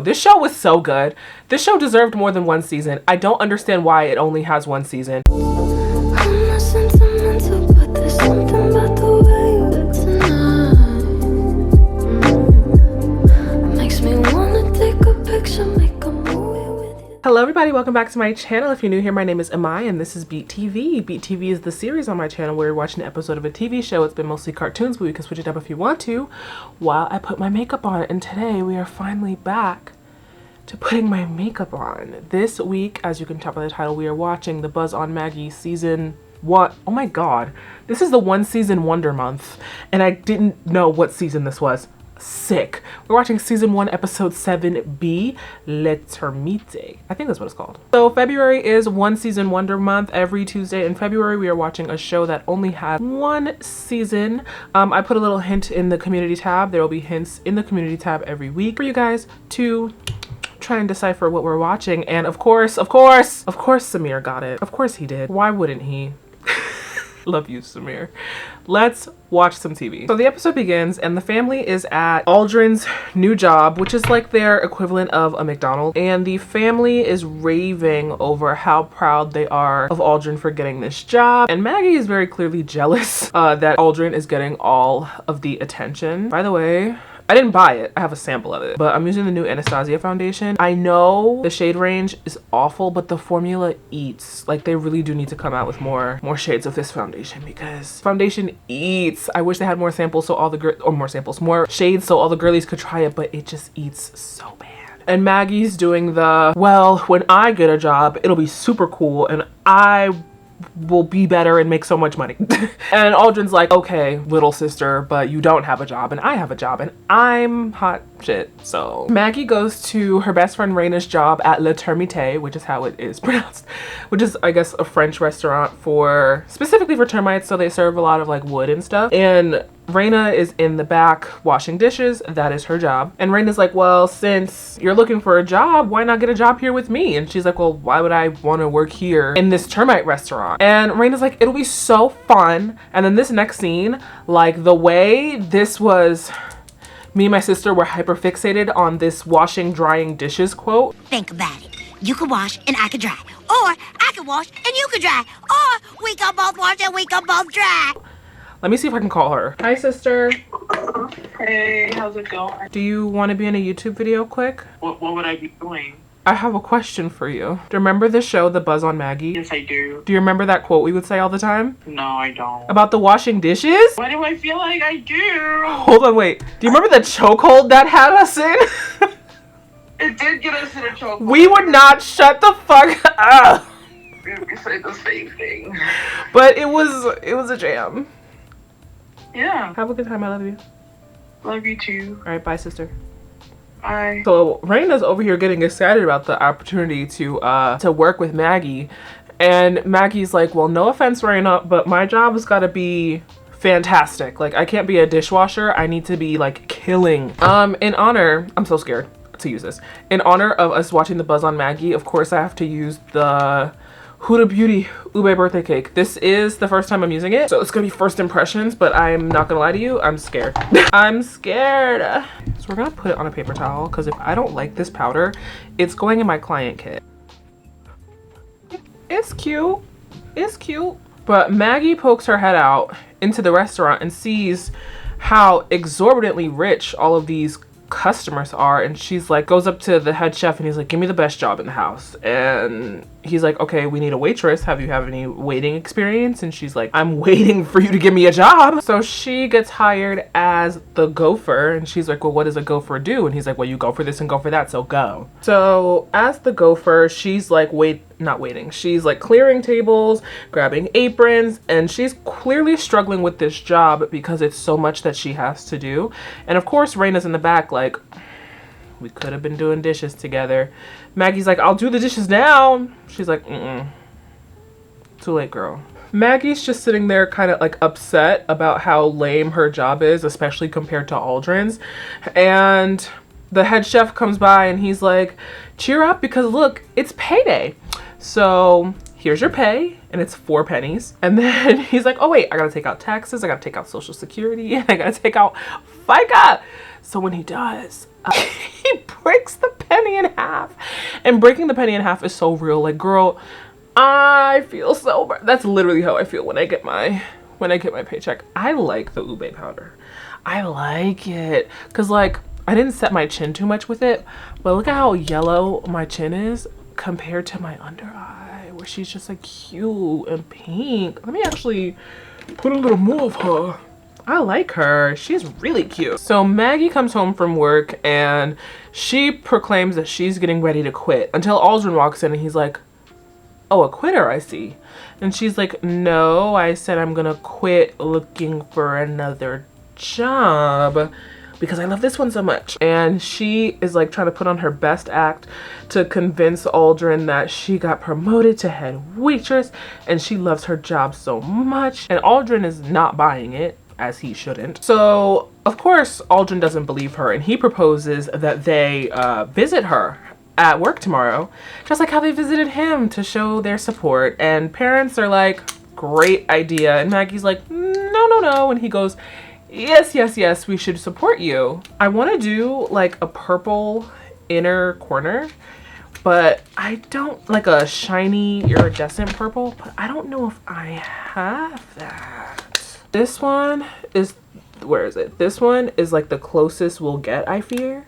This show was so good. This show deserved more than one season. I don't understand why it only has one season. I'm not sentimental, but there's something about the way you look tonight. Makes me wanna take a picture, make a movie with you. Hello everybody, welcome back to my channel. If you're new here, my name is Imai and this is BeatTv. BeatTv is the series on my channel where you're watching an episode of a TV show. It's been mostly cartoons, but you can switch it up if you want to while I put my makeup on. And today we are finally back to putting my makeup on. This week, as you can tell by the title, we are watching the Buzz on Maggie season 1. Oh my god, this is the one season wonder month and I didn't know what season this was. Sick. We're watching season 1 episode 7B, Termite. I think that's what it's called. So February is one season wonder month. Every Tuesday in February we are watching a show that only had one season. I put a little hint in the community tab. There will be hints in the community tab every week for you guys to try and decipher what we're watching. And of course Samir got it. Of course he did. Why wouldn't he? Love you, Samir. Let's watch some TV. So the episode begins and the family is at Aldrin's new job, which is like their equivalent of a McDonald's. And the family is raving over how proud they are of Aldrin for getting this job. And Maggie is very clearly jealous that Aldrin is getting all of the attention. By the way, I didn't buy it. I have a sample of it, but I'm using the new Anastasia foundation. I know the shade range is awful, but the formula eats. Like, they really do need to come out with more shades of this foundation because foundation eats. I wish they had more samples so all the more shades so all the girlies could try it, but it just eats so bad. And Maggie's doing the, well, when I get a job, it'll be super cool and I will be better and make so much money. And Aldrin's like, okay, little sister, but you don't have a job and I have a job and I'm hot shit. So Maggie goes to her best friend Raina's job at Le Termite, which is how it is pronounced, which is, I guess, a French restaurant specifically for termites. So they serve a lot of like wood and stuff. And Raina is in the back washing dishes. That is her job. And Raina's like, well, since you're looking for a job, why not get a job here with me? And she's like, well, why would I want to work here in this termite restaurant? And Raina's like, it'll be so fun. And then this next scene, like the way this was, me and my sister were hyper fixated on this washing, drying dishes quote. Think about it. You could wash and I could dry. Or I could wash and you could dry. Or we could both wash and we could both dry. Let me see if I can call her. Hi, sister. Hey, how's it going? Do you want to be in a YouTube video quick? What would I be doing? I have a question for you. Do you remember the show, The Buzz on Maggie? Yes, I do. Do you remember that quote we would say all the time? No, I don't. About the washing dishes? Why do I feel like I do? Hold on, wait. Do you remember the chokehold that had us in? It did get us in a chokehold. We would not shut the fuck up. We say the same thing. But it was a jam. Yeah. Have a good time. I love you. Love you too. All right, bye, sister. Bye. So Raina's over here getting excited about the opportunity to work with Maggie, and Maggie's like, well, no offense, Raina, but my job has got to be fantastic. Like, I can't be a dishwasher. I need to be like killing. In honor, I'm so scared to use this. In honor of us watching the Buzz on Maggie, of course I have to use the Huda Beauty Ube birthday cake. This is the first time I'm using it, so it's gonna be first impressions, but I'm not gonna lie to you, I'm scared. I'm scared. So we're gonna put it on a paper towel because if I don't like this powder, it's going in my client kit. It's cute. It's cute. But Maggie pokes her head out into the restaurant and sees how exorbitantly rich all of these customers are, and she's like, goes up to the head chef and he's like, give me the best job in the house. And he's like, okay, we need a waitress. Have you have any waiting experience? And she's like, I'm waiting for you to give me a job. So she gets hired as the gopher, and she's like, well, what does a gopher do? And he's like, well, you go for this and go for that, so go. So as the gopher, she's like, not waiting. She's like clearing tables, grabbing aprons, and she's clearly struggling with this job because it's so much that she has to do. And of course, Raina's in the back like, we could have been doing dishes together. Maggie's like, I'll do the dishes now. She's like, too late, girl. Maggie's just sitting there kind of like upset about how lame her job is, especially compared to Aldrin's. And the head chef comes by and he's like, cheer up because look, it's payday. So here's your pay, and it's 4 pennies. And then he's like, oh wait, I gotta take out taxes, I gotta take out Social Security, and I gotta take out FICA. So when he does, he breaks the penny in half. And breaking the penny in half is so real. Like, girl, I feel so bad. That's literally how I feel when I get my paycheck. I like the ube powder. I like it. Cause like, I didn't set my chin too much with it, but look at how yellow my chin is compared to my under eye, where she's just like cute and pink. Let me actually put a little more of her. I like her. She's really cute. So Maggie comes home from work and she proclaims that she's getting ready to quit until Aldrin walks in and he's like, oh, a quitter, I see. And she's like, no, I said I'm gonna quit looking for another job because I love this one so much. And she is like trying to put on her best act to convince Aldrin that she got promoted to head waitress and she loves her job so much. And Aldrin is not buying it, as he shouldn't. So of course Aldrin doesn't believe her and he proposes that they visit her at work tomorrow, just like how they visited him, to show their support. And parents are like, great idea. And Maggie's like, no. And he goes, yes, we should support you. I want to do like a purple inner corner, but I don't, like a shiny iridescent purple, but I don't know if I have that. This one is, where is it? This one is like the closest we'll get, I fear.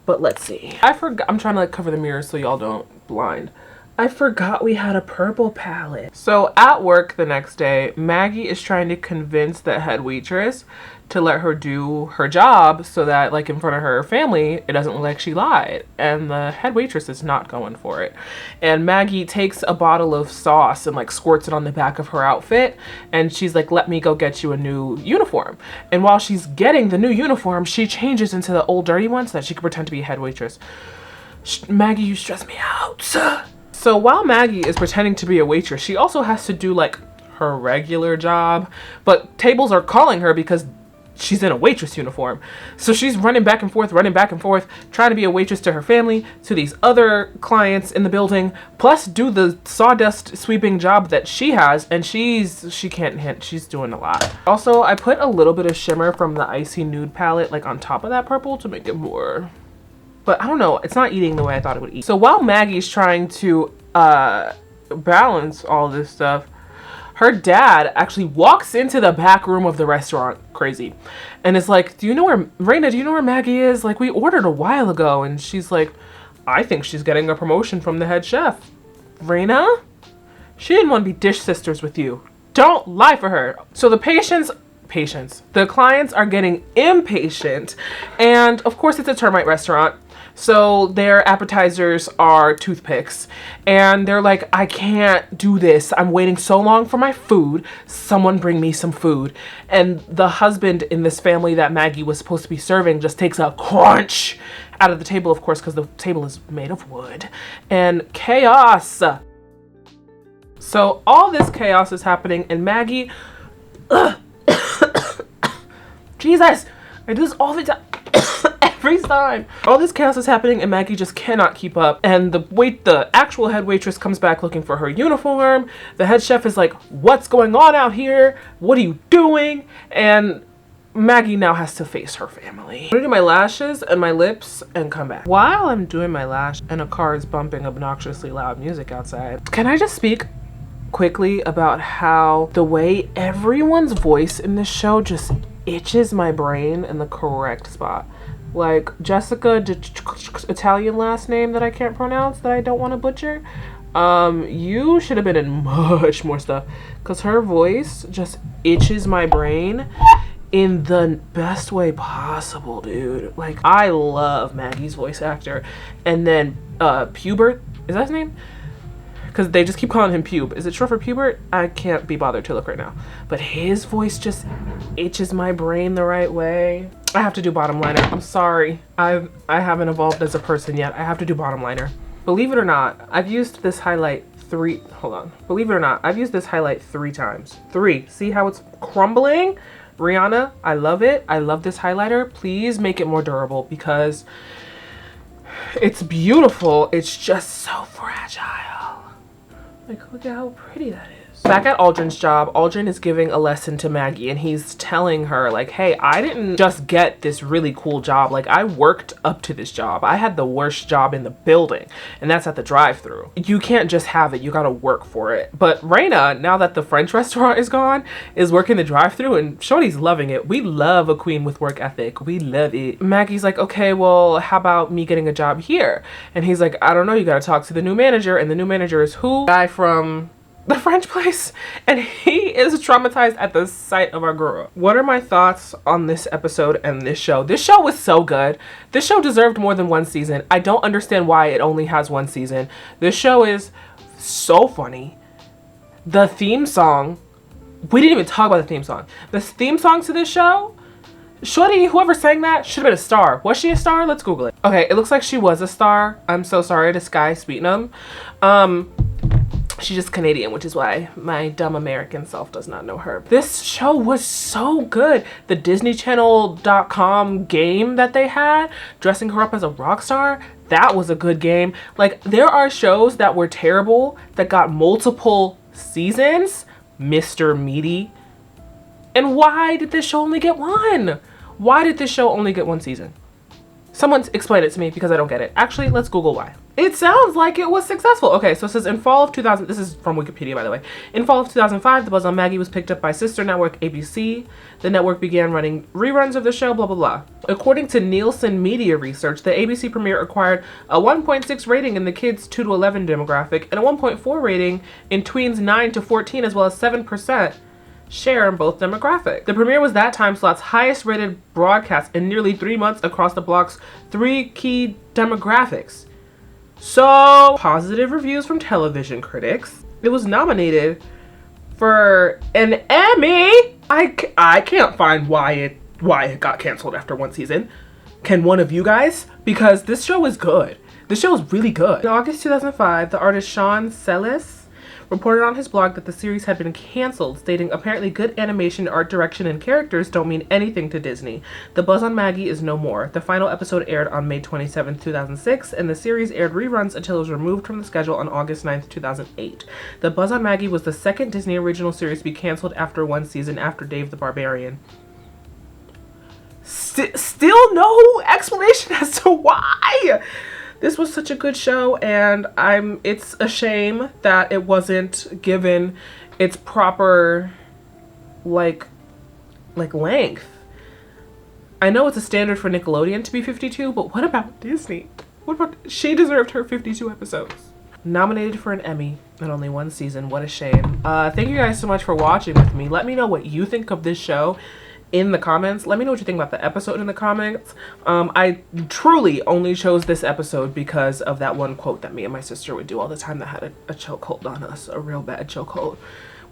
But let's see. I forgot, I'm trying to like cover the mirrors so y'all don't blind. I forgot we had a purple palette. So at work the next day, Maggie is trying to convince the head waitress to let her do her job so that like in front of her family, it doesn't look like she lied. And the head waitress is not going for it. And Maggie takes a bottle of sauce and like squirts it on the back of her outfit. And she's like, let me go get you a new uniform. And while she's getting the new uniform, she changes into the old dirty one so that she can pretend to be a head waitress. Maggie, you stress me out. So while Maggie is pretending to be a waitress, she also has to do like her regular job, but tables are calling her because she's in a waitress uniform. So she's running back and forth, trying to be a waitress to her family, to these other clients in the building, plus do the sawdust sweeping job that she has, and she's doing a lot. Also, I put a little bit of shimmer from the Icy Nude palette like on top of that purple to make it more, but I don't know, it's not eating the way I thought it would eat. So while Maggie's trying to balance all this stuff, her dad actually walks into the back room of the restaurant, crazy, and is like, Raina, do you know where Maggie is? Like, we ordered a while ago. And she's like, I think she's getting a promotion from the head chef. Raina? She didn't want to be dish sisters with you. Don't lie for her. So the the clients are getting impatient. And of course it's a Termite restaurant. So their appetizers are toothpicks. And they're like, I can't do this. I'm waiting so long for my food. Someone bring me some food. And the husband in this family that Maggie was supposed to be serving just takes a crunch out of the table, of course, because the table is made of wood. And chaos. So all this chaos is happening and Maggie... Jesus! I do this all the time. Every time. All this chaos is happening and Maggie just cannot keep up. And the actual head waitress comes back looking for her uniform. The head chef is like, what's going on out here? What are you doing? And Maggie now has to face her family. I'm gonna do my lashes and my lips and come back. While I'm doing my lash and a car is bumping obnoxiously loud music outside, can I just speak quickly about how the way everyone's voice in this show just itches my brain in the correct spot. Like Jessica, Italian last name that I can't pronounce, that I don't want to butcher. You should have been in much more stuff, because her voice just itches my brain in the best way possible, dude. Like, I love Maggie's voice actor. And then Pubert, is that his name? Because they just keep calling him Pube. Is it short for Pubert? I can't be bothered to look right now. But his voice just itches my brain the right way. I have to do bottom liner. I'm sorry. I haven't evolved as a person yet. I have to do bottom liner. Believe it or not, I've used this highlight Believe it or not, I've used this highlight 3 times. 3. See how it's crumbling? Rihanna, I love it. I love this highlighter. Please make it more durable because it's beautiful. It's just so fragile. Like, look at how pretty that is. Back at Aldrin's job, Aldrin is giving a lesson to Maggie, and he's telling her, like, hey, I didn't just get this really cool job. Like, I worked up to this job. I had the worst job in the building, and that's at the drive-thru. You can't just have it. You gotta work for it. But Raina, now that the French restaurant is gone, is working the drive-thru, and Shorty's loving it. We love a queen with work ethic. We love it. Maggie's like, okay, well, how about me getting a job here? And he's like, I don't know. You gotta talk to the new manager. And the new manager is who? Guy from the French place, and he is traumatized at the sight of our girl. What are my thoughts on this episode and this show? This show was so good. This show deserved more than one season. I don't understand why it only has one season. This show is so funny. The theme song, we didn't even talk about the theme song. The theme song to this show, Shorty, whoever sang that should have been a star. Was she a star? Let's Google it. Okay, it looks like she was a star. I'm so sorry to Sky Sweetnam. She's just Canadian, which is why my dumb American self does not know her. This show was so good. The DisneyChannel.com game that they had, dressing her up as a rock star, that was a good game. Like, there are shows that were terrible that got multiple seasons. Mr. Meaty. And why did this show only get one? Why did this show only get one season? Someone explain it to me because I don't get it. Actually, let's Google why. It sounds like it was successful. Okay, so it says in fall of 2000, this is from Wikipedia, by the way. In fall of 2005, The Buzz on Maggie was picked up by sister network ABC. The network began running reruns of the show, blah, blah, blah. According to Nielsen Media Research, the ABC premiere acquired a 1.6 rating in the kids 2 to 11 demographic and a 1.4 rating in tweens 9 to 14, as well as 7% share in both demographics. The premiere was that time slot's highest rated broadcast in nearly 3 months across the block's 3 key demographics. So, positive reviews from television critics. It was nominated for an Emmy. I can't find why it got canceled after one season. Can one of you guys? Because this show is good. This show is really good. In August 2005, the artist Sean Sellis reported on his blog that the series had been canceled, stating apparently good animation, art direction, and characters don't mean anything to Disney. The Buzz on Maggie is no more. The final episode aired on May 27, 2006, and the series aired reruns until it was removed from the schedule on August 9, 2008. The Buzz on Maggie was the second Disney original series to be canceled after one season after Dave the Barbarian. Still no explanation as to why. This was such a good show, and it's a shame that it wasn't given its proper like length. I know it's a standard for Nickelodeon to be 52, but what about Disney? What about, she deserved her 52 episodes. Nominated for an Emmy and only one season. What a shame. Thank you guys so much for watching with me. Let me know what you think of this show in the comments. Let me know what you think about the episode in the comments. I truly only chose this episode because of that one quote that me and my sister would do all the time that had a chokehold on us, a real bad chokehold.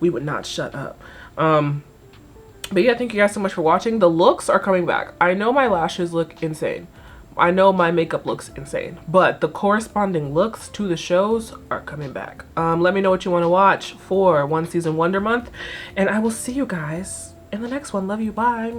We would not shut up. But yeah, thank you guys so much for watching. The looks are coming back. I know my lashes look insane. I know my makeup looks insane, but the corresponding looks to the shows are coming back. Let me know what you want to watch for One Season Wonder Month, and I will see you guys in the next one. Love you. Bye.